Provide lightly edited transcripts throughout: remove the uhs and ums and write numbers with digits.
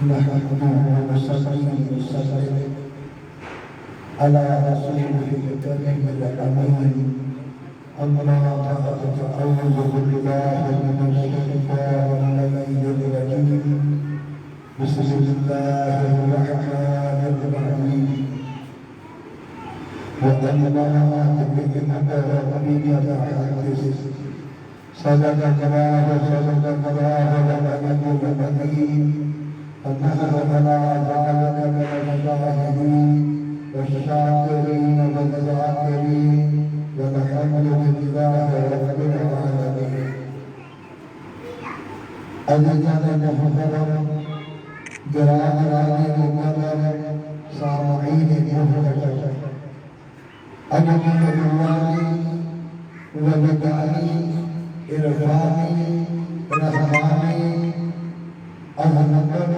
नहमदुहु व नस्तईनुहु व नस्तगफिरुह अला रसूलिहिल करीमिल अमीन अम्मा बअद फअऊज़ु बिल्लाहि मिनश शैतानिर रजीम बिस्मिल्लाहिर रहमानिर रहीम वअन्ना बिनिअमति रब्बिका फहद्दिस सदक़ल्लाहु वल अलियुल अज़ीम अन्नहुना ज़ालिका मिनश शाहिदीन वश्शाकिरीन वज़ाकिरीन वल्हम्दुलिल्लाहि रब्बिल आलमीन। अज़ीज़ान मुहतरम गिराम मुकर्रम सामईन मुहतरम अजमीरुल्लाहि व बिदानी इरफानी रहमानी अज़मतुन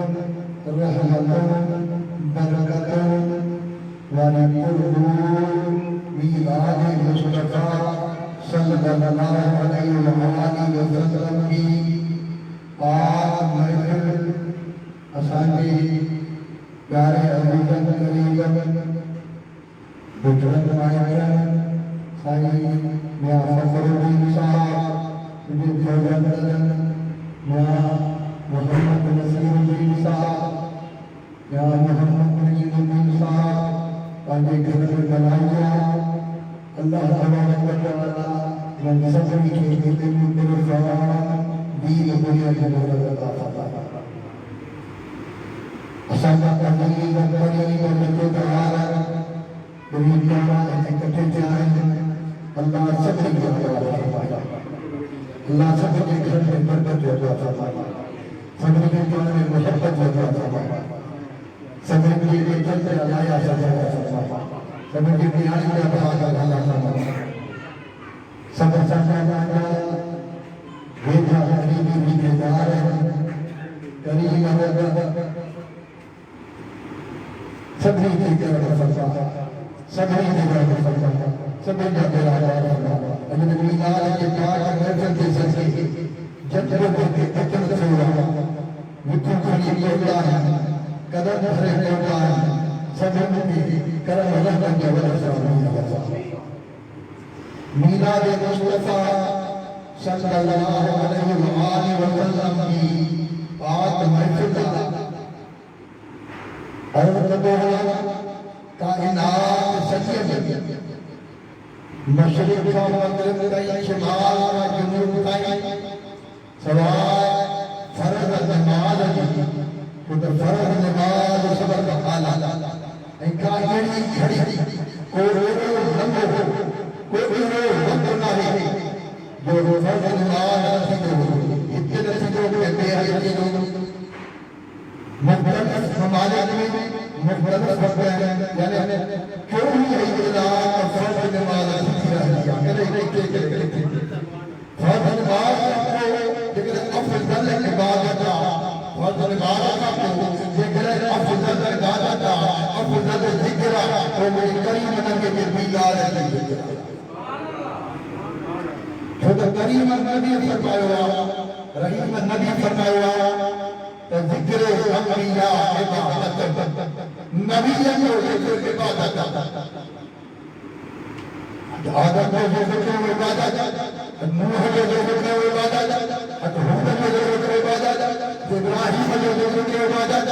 रहमतुन बरकतुन वनकुल्लु मीलाद मुस्तफा सल्लल्लाहु अलैहि वसल्लम की पाक महफिल असांजे प्यारे अज़ीज़न करीबन बुजुर्ग मायन साईं मियां फखरुद्दीन साहब मुझे फौजन मियां मोहम्मद नसीरुद्दीन साहब या मोहम्मद नईमुद्दीन साहब पांचे घर में बनाया अल्लाह तबारक व तआला मन सभी के दिल में फरमान दीन दुनिया के दौलत अता फरमा असांजा अज़ीज़ करीम रिश्तेदार दुनिया में इकट्ठे जाए अल्लाह सभी को अता फरमाए अल्लाह सभी के घर में बरकत अता फरमाए सभी के दिल में मोहब्बत अता फरमाए सभी के इज्जत से अलाया फरमाए सभी के प्यार का भाग अल्लाह फरमाए सब संसार भेजा करीबी रिश्तेदार करीम अगर सभी की तरफ फरमाए सभी की तरफ फरमाए सभी का दिलावर फरमाए अगर मीनार के पास महफिल के सजे जज्बों के अचल से हुआ मिठू खड़ी होता है कदम भरे होता है सभी की करम रहमत के वजह मीलाद मुस्तफा सल्लल्लाहु अलैहि वसल्लम की पाक महफिल और कायनात सजद मशरिक व मगरिब ताईं शिमाल व जुनूब ताईं सवाए फर्ज नमाज जी खुद फर्ज नमाज सबक आला ऐं का अहिड़ी घड़ी को अहिड़ो लम्हो को अहिड़ो वक़्तु नाहे जो फर्ज नमाज नथी थो हिते नथी थो ॿिए हंधि थी थो मुख़्तलिफ़ ममालिक में मुख़्तलिफ़ वक़्त यानी क्यों ही इलाक़ फर्ज नमाज थी रही है फर्ज नमाज जेकर अफ़ज़ल इबादत फर्ज नमाज का जेकर अफ़ज़ल इबादत अफ़ज़ल ज़िक्र तो मेरे करीम नबी के मीलाद ज़िक्र जो तो करीम नबी फरमाया रहीम नबी फरमाया तो ज़िक्र अंबिया इबादत नबी जो ज़िक्र इबादत आदम जो ज़िक्र इबादत नूह जो ज़िक्र इबादत हूद जो ज़िक्र इबादत इब्राहिम जो ज़िक्र इबादत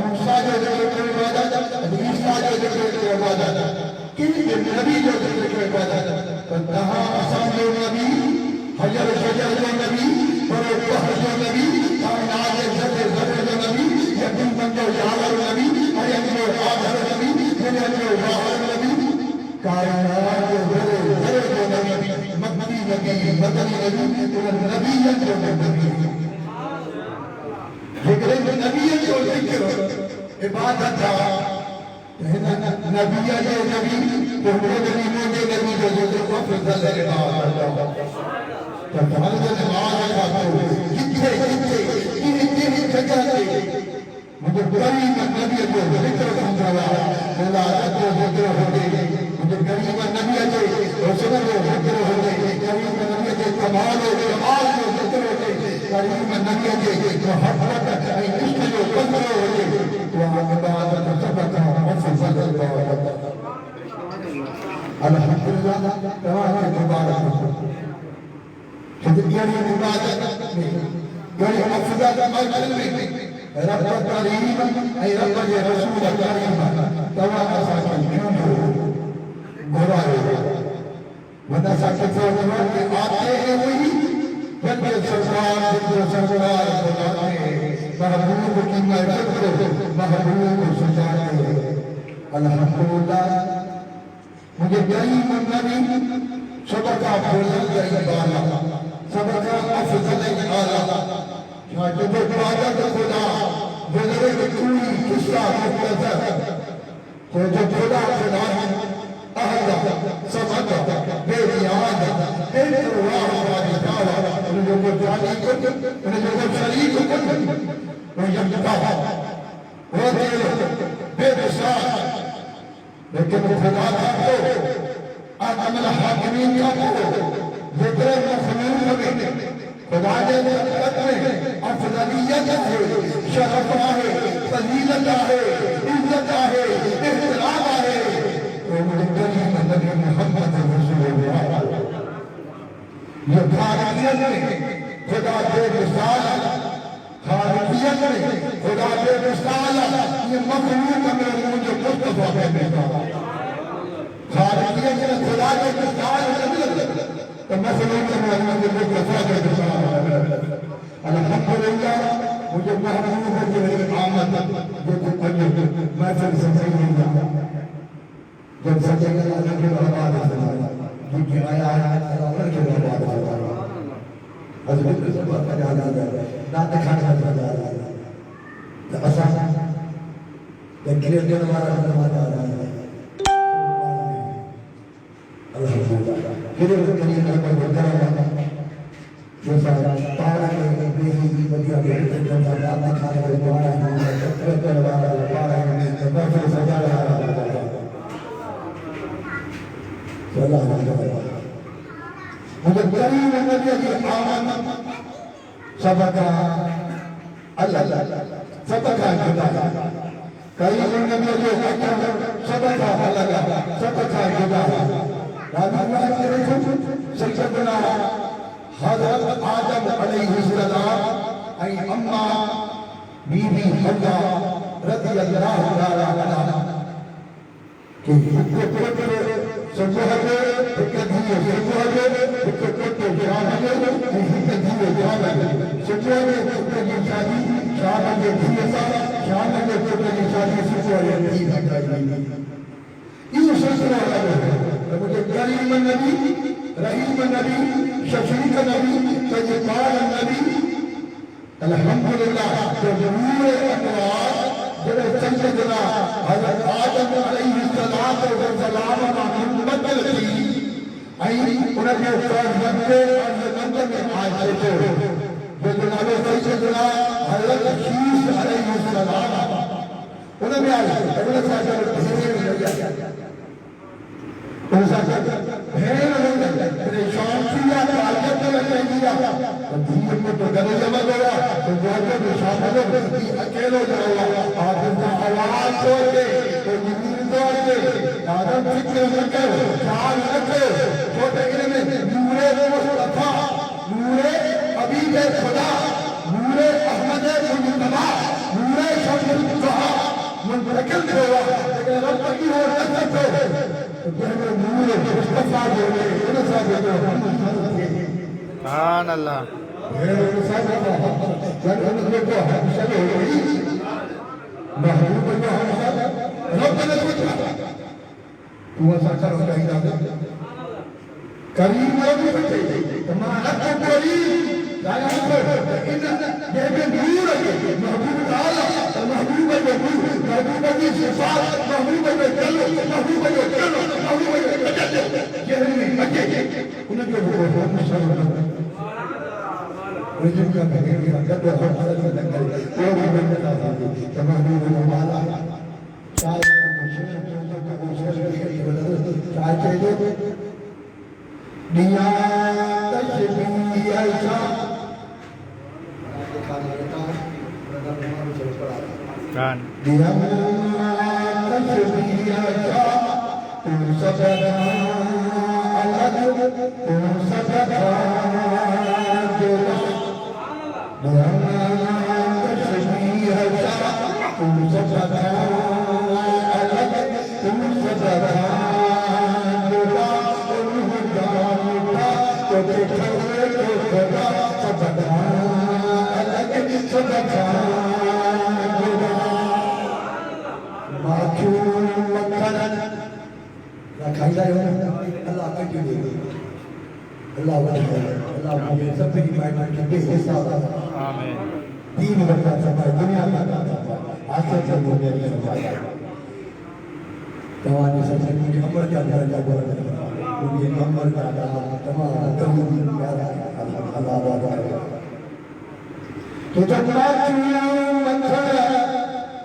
मूसा जो ज़िक्र इबादत ईसा जो ज़िक्र इबादत किन नबी जो ज़िक्र इबादत तो तहां असां जो नबी हजर शजर जो नबी बड़े बहर जो नबी कायनात ज़र्रे ज़र्रे जो नबी यकीन बंदो यावर नबी मरियम जो आदर नबी दुनिया जो बाहर नबी कायनात ज़र्रे ज़र्रे जो नबी मक्की नबी मदनी नबी तो नबी जो नबी जिक्र नबी जो ज़िक्र इबादत नबी जो नबी तो नबी जो ज़िक्र अफ़ज़ल इबादत तो फर्ज नमाज का तो किथे किथे इन जगह पे मुझे करीम नबी जो ज़िक्र समझाया मौला जो ज़िक्र हो गए मुझे करीम नबी जो रसूल जो ज़िक्र हो गए करीम नबी जो कमाल हो गए आज जो ज़िक्र हो गए करीम नबी जो मोहब्बत इश्क जो पंद्रह होते तो इबादत सबका अफजल इबादत अल्हम्दुलिल्लाह तमाम मुबारक यानी इबादत यानी अफजल अमल में रब करीम ऐ रब जे रसूल करीम तवा असा क्यों गुराए वरना साके के आते हैं वही बल्कि सरकार बुलाते महबूब की महबूब महबूब सजाते अल्हम्दुलिल्लाह मुझे गरीब नबी सबका बुलंद इबाला सबका अफजल आला जो इबादत खुदा गुजरे कोई किस्सा मुख्तसर तो जो खुदा खुदा अहद समद बेनियाज बेपरवाह वाजिदावा उन्हें जो जानी को उन्हें जो शरीक को वो यकता वो दिल बेमिसाल लेकिन खुदा का को आदम हाकिमीन का को जितने मखलूक में खुदा ने खलकत में अफजलियत है शरफ है फजीलत है इज्जत है इहतराम है तो मुझे करीम नबी मोहम्मद रसूलुल्लाह ये खालिकियत में खुदा बेमिसाल खालिकियत में खुदा बेमिसाल ये मखलूक में मुझे मुस्तफा बेमिसाल खालिकियत में खुदा बेमिसाल तो मखलूक में मुझे मुस्तफा बेमिसाल अल्हम्दुलिल्लाह मुझे महबूब की आमद जो मैं फिर सही नहीं जाता जब सजेगा अल्लाह के बर्बाद हो जाएगा क्योंकि आया अल्लाह के बर्बाद हो जाएगा हजरत से बात कर आ जाएगा ना दिखाने का जा रहा है तो आसान देखिए दिन हमारा बर्बाद आ रहा है अल्हम्दुलिल्लाह फिर करिए ना कोई बर्बाद जो सारा पारा के बेही बढ़िया बेहतर करता है आपने खाने को पारा है करवा रहा है पारा है तो फिर सजा रहा है चला मुझे करीम नबी की आमद सबका अल्लाह सबका खुदा करीम नबी जो सबका अल्लाह सबका खुदा राजा सैयदना हज़रत आदम अलैहिस्सलाम ऐ अम्मा बीबी हव्वा रज़ियल्लाहु ताला अन्हा के पुत्र सुबह के कदी सुबह के पुत्र शाम के कदी शाम के सुबह के पुत्र की शादी शाम के दिवसा शाम के पुत्र की शादी सुबह के दिन लगाई ये सिलसिला है मुझे करीम नबी रहीम नबी शफीक नबी तैयबान नबी अल्हम्दुलिल्लाह जो नूर अनवार जब सैयदना हज़रत आदम अलैहिस्सलाम व सलाम मुबद्दल थी आई उनके फर्जंदे और जन्नत में आए थे जो जनाब सैयदना हज़रत शीश अलैहिस्सलाम उन्होंने आए उन्होंने साथ ढेर लिया परेशान किया ताकत लग दिया धीरे को तो गले जमा गया तो जाके परेशान हो अकेले जाओ आप इसका आवाज छोड़ के तो नींद तोड़ के आदम फिक्र रखे ख्याल रखे छोटे इल्म में नूरे मुस्तफा नूरे हबीब खुदा नूरे अहमद मुस्तफा नूरे शमस ज़हा मुंतकिल हुआ लेकिन रब की हो सकते सुभान अल्लाह करीब गान आमीन तीन बच्चा समय दुनिया का आस्ते से दुनिया की सफाई तमाम सबसे नंबर क्या ये नंबर का तमाम अल्लाह तो जब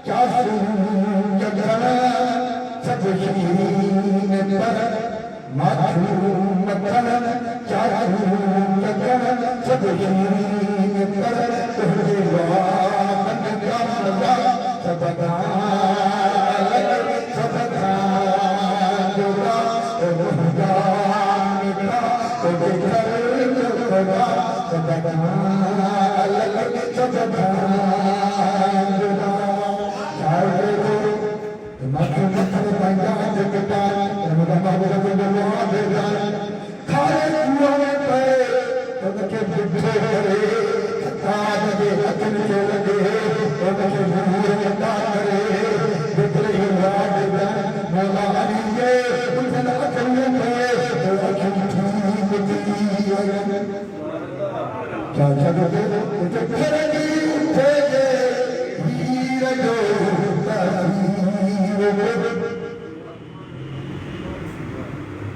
क्या सब माथू मक्खन चाचू चक्कर सब पर तुझे मन का मजा सबका सबका जोड़ा होगा मिठा तो बेकर होगा सबका अलग सबका जोड़ा चाहे तो माथू मक्खन पाएगा जगता बाबू का खाए कुआं पे उनके बुद्धे करे काज के हथन के लगे उनके मुंह में करे बिखरे राज में मौला अली के उनके अकल पे अखिल ठीक क्या जगते उनके खरनी उठे हीर जो तस्वीर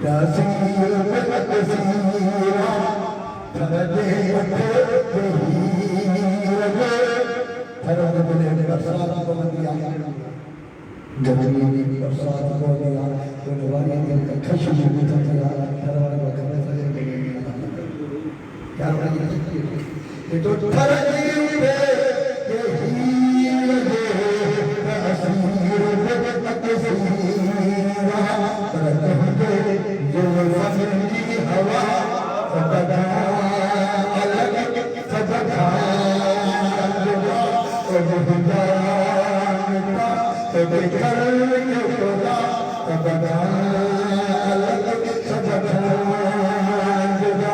तस्वीर में तस्वीरा धरते उठे हीर धरते बोले बरसात को दिया गमी बरसात को दिया बोले वाली दिन का खुशी भी था धरवाले को करने चले क्या बोला ये तो धरती पे हीर तस्वीर में तस्वीरा धरते जो वसंती हवा सबका अलग सबका जोड़ा सबका बेकर जोड़ा सबका अलग सबका जोड़ा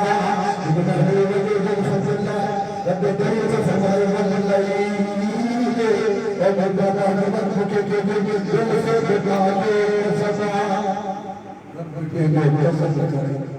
रब तेरे से समारे बल्लाई और बंदा मन के दिल से बिता के सदा ये कैसे करें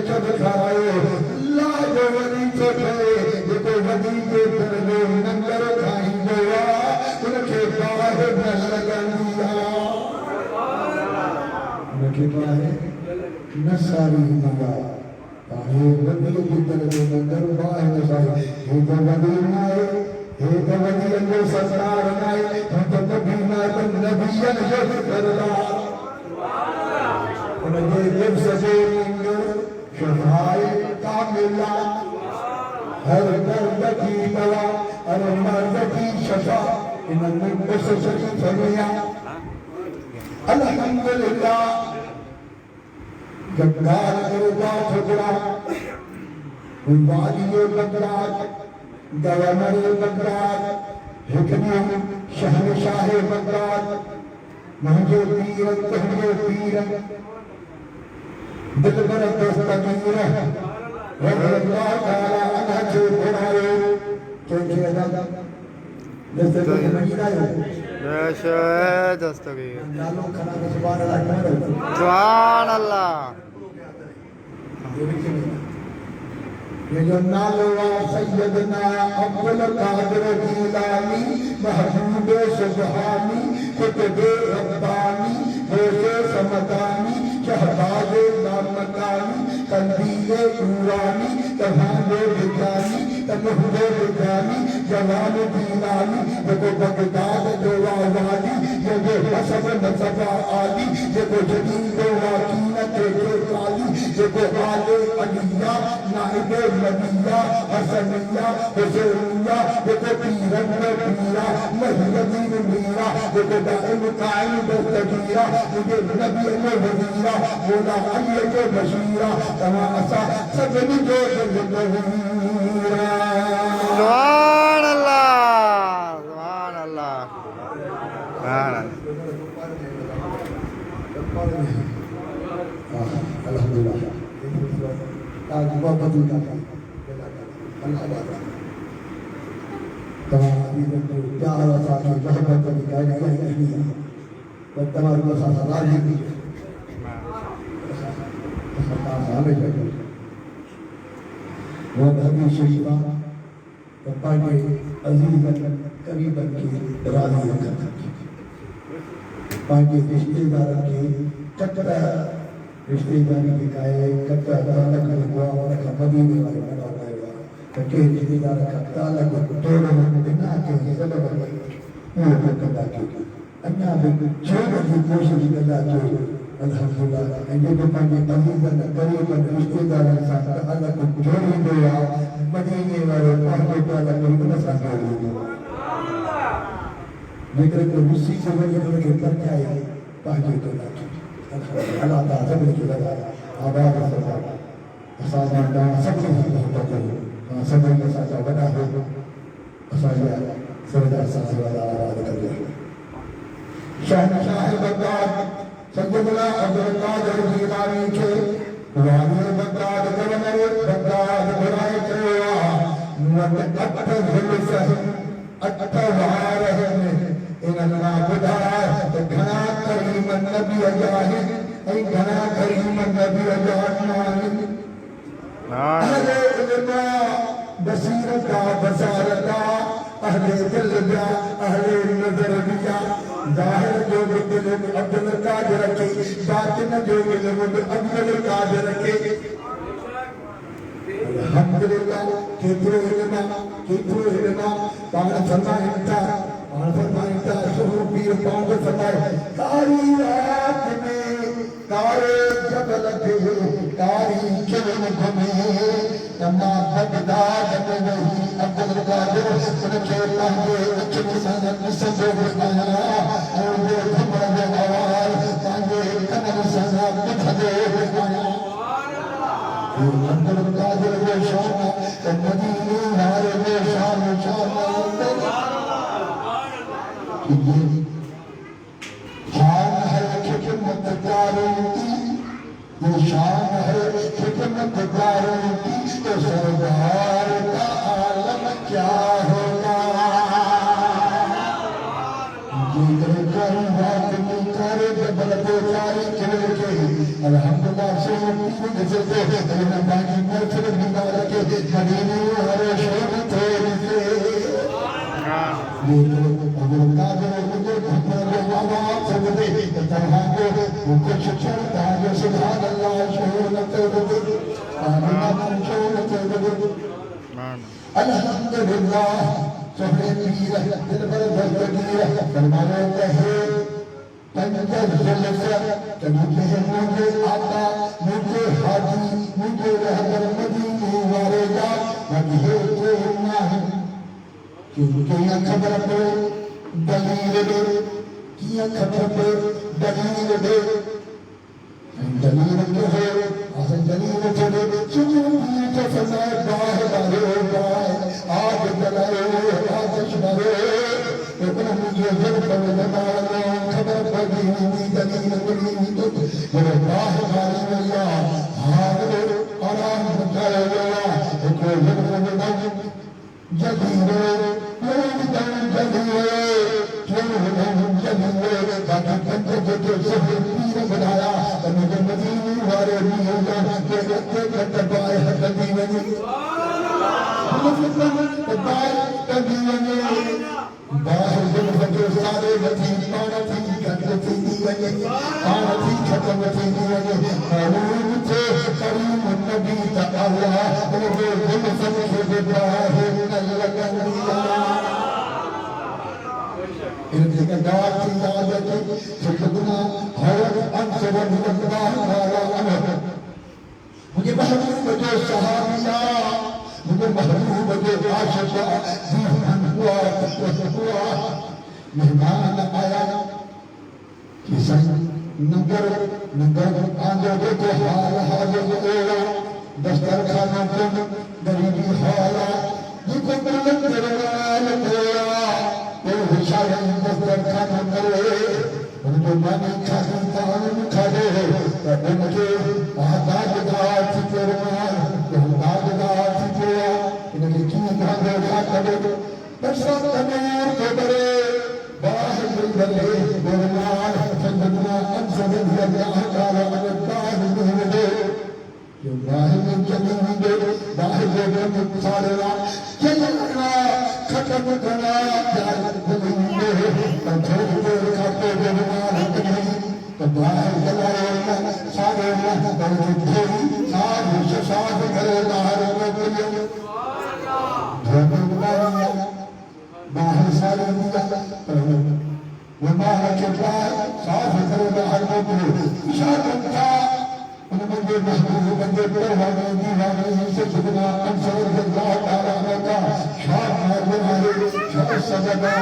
जब खाए ला जो वली चोखे जेको वदी जे दरवे नंगर खाई गोवा उनके बाहे न लगंदी आ उनके बाहे न सारी नगा बाहे वदी जे दरवे नंगर बाहे न सारी हे तो वदी नाए हे तो वदी अंदर सरकार नाए हम तो नबी ना तो नबियन जो सरदार उनके जब सजे शफाए कामिला हर दर्द की दवा हर मर्द की शफा इन मुक़द्दस शरीफ में अल्हम्दुलिल्लाह गद्दार का फुकरा वाली बगदाद गवर्नर बगदाद हिकमी शहनशाह बगदाद महजो पीर तहजो पीर दिलबर दस्तगीर रज़ी अल्लाह ताला अन्हा जो बुराए के अदा दस्तगीर मदीना है दस्तगीर नालो खना सुभान अल्लाह सुभान अल्लाह ये जो नालो सैयदना अब्दुल कादिर जीलानी महबूब सुबहानी कुतुब रब्बानी होशे समदानी शहबाज नामकानी कंदीले नूरानी तहाने बिजानी तमहुदे बिजानी जवान दीनानी जो बगदाद जो वादी जो हसब नसबा आली जो जदीद वाकीनत जो काली जो आले अलिया नाइबे नबिया हसनिया हुसैनिया जो पीरन पीरा महदीन मीरा जो दाइम कायम दस्तगीरा मुझे नबी ने वजीरा मोला अली के बशीरा तमा असा सजनी जो दिलगीरा सुभान अल्लाह सुभान अल्लाह सुभान अल्हम्दुलिल्लाह आज मोहब्बत का अल्लाह तमाम अजीजों को प्यार और साथी मोहब्बत की गाइडलाइन नहीं है पर तमाम को साथ राजी की सरकार सामने बैठे वो नबी शरीफा तो पाके अजीजन करीबन की राजी रखा पाके रिश्तेदार के कट्टा रिश्तेदारी के काये कट्टा तालक हुआ और मदीने वाले बना हुआ कटे रिश्तेदार का तालक तोड़ बिना के सबब वो कदा के अन्या भी छोड़ की कोशिश कदा जो अल्हम्दुलिल्लाह ये तो पाके अजीजन करीबन रिश्तेदार का तालक जोड़ी दिया मदीने वाले पाके तालक बिना संभाल लेकिन को उसी से वजह के करके आए पाके तालक अल्लाह ताला सब के लगा आबाद सदा असामा दा सब के मोहब्बत हो सब के साथ बड़ा हो असाया सरदार साहब वाला आराध कर ले शहनशाह बगदाद सैयदना अब्दुल कादिर जीलानी के वाली बगदाद गवर्नर बगदाद बुराए चलवा मुअत अठ जुलस अठ वार है इन अल्लाह बुधा तो घना करीम नबी अजाहिद ऐ घना करीम नबी अजाहिद अहले इल्मा बसीरता बसारता अहले दिल जा अहले नजर बिया जाहिर जो दिल अब्दुल कादिर के बातिन जो दिल अब्दुल कादिर के अल्हम्दुलिल्लाह केतरो इल्मा पाण फरमाइता सुहू पीर पांग फरमाए कारी रात में कारे जबल पे कारी किरण घुमे तमा बगदाद में वही अब्दुल कादिर उनके पांगे उचम सनत सजो बनाया और वो घुमर आवाज पांगे कनर सना बुधदे बनाया अब्दुल कादिर वो शान मदीने वाले वो शान शान है खिदमत दारों की ये शान है खिदमत दारों की तो सरदार का आलम क्या होगा जिक्र कर बात नहीं करे जबल बेचारी के अल्हम्दुलिल्लाह से मुक्ति से अल्लाह बाकी मर्तब बिना रखे मदीने और शोर तेरे से ये तो अगर काजल मुझे भगवान बाबा सब दे तरह को कुछ चलता है सुभान अल्लाह शोर तेरे आमीन शोर तेरे अल्हम्दुलिल्लाह सोहरे पीर दिल पर बरकतीर फरमाते हैं पंजर जलसा कभी मुझे आका मुझे हाजी मुझे रहबर मदीने वाले जा मुझे तो ना है क्योंकि यह खबर पे दलील दे किया खबर पे दलील दे दलील के है आसन दलील चले चुनु तो फसाए बाहर बाहर आग जलाए आतिश भरे इतना मुझे जब पर जमाना खबर पड़ी दलील पड़ी तो मेरे बाहर बाहर भैया हाथ आराम बचाए गया कोई जब जदीरे लोग जदीरे जदीरे बाकी पंजे जो सब पीर बनाया मुझे मदीने वाले भी होगा के रखते कटबाए हदीने बाहर जब बजे सारे बची पाना थी कटती वने पाना थी खत्म थी वने मालूम थे करीम नबी तआला वो दिल सबसे इब्राहिम लगंदिया इनके दार की याद है सुखना हर अंसर अल्लाह वाला अमर मुझे महबूब जो सहाबिया मुझे महबूब जो आशिका जीवन हुआ मेहमान आया किसी नगर आंदो देखो हाल हाजिर ओला दस्तरखाना तुम गरीबी हाला जिको बुलंद दरवाल कोया वो विशाल दस्तरखाना करे उनको मानी खाती तान खादे उनके दादगार थी तेरवान दादगार थी तेरा इनके की भागो खाते बरसात तनूर के बरे बाहर बले बोलनार संगतना अंसद अल्लाह ताला अल्लाह मुहम्मद जो बाहर में चली हुई बाहर में सारे चलना खत्म करना जान बली में कंट्रोल खाते बोलनार तो बाहर चलाए सारे बल्कि थोड़ी सारे शशाद करे बाहर में बाहर सारे दिया वो बाहर के बाद साफ करे बाहर में इशारा था उन्होंने महबूब बंदे परवाने दीवाने से झुकना अंसर अल्लाह ताला का शाह मारने वाले शाह सजदा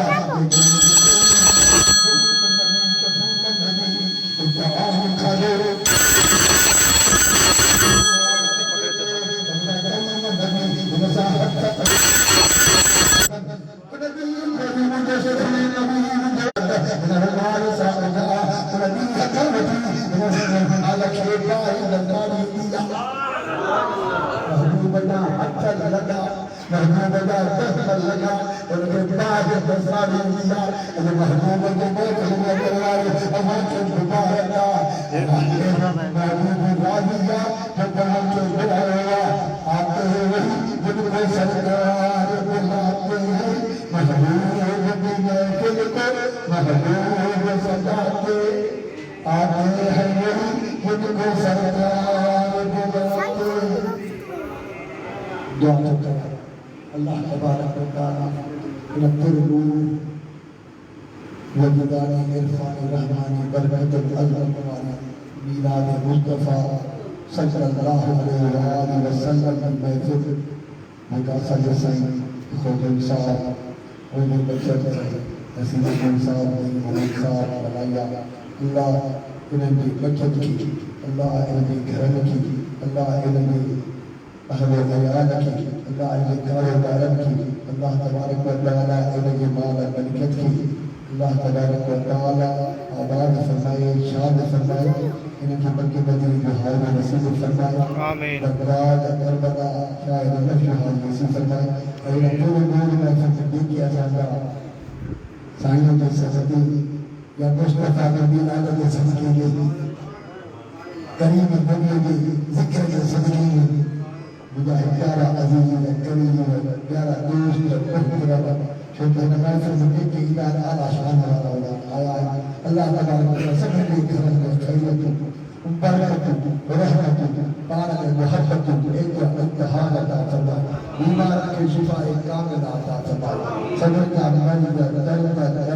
अल्लाह तबारक व तआला रब्बुल वजदानी इरफानी रहमानी बरकतुल अल्लाह मीलाद मुस्तफा सल्लल्लाहु अलैहि वसल्लम महफिल मुकासा जैसे खुद इंसान और बचत नसीब इंसान मोहम्मद साहब बनाया अल्लाह इनकी बचत की अल्लाह इनकी घर की अल्लाह इनकी अहले बयान की अल्लाह इनके कारोबार की अल्लाह तबारक व तआला इनके माल बरकत की अल्लाह तबारक व तआला आबाद फरमाए शाद फरमाए इनकी बरकत बदी हाल नसीब फरमाए आमीन बरकत करबला शायद नफ्स हाल नसीब फरमाए और पूरे नूर में फतह किया जाता साइयों के सजदी या मुस्तफा नबी आदम के सदके करीम नबी के जिक्र के सदके में मुझे प्यारा अजीज है करीम है प्यारा दोस्त है मेरा छोटे नमाज से के इधर आला शान वाला आया अल्लाह तबारक व तआला सब के करम को खैरियत बरकत रहमत पारक मोहब्बत एक इत्तेहाद अता फरमा बीमार के शिफा कामिल अता फरमा सबर का मन दर्द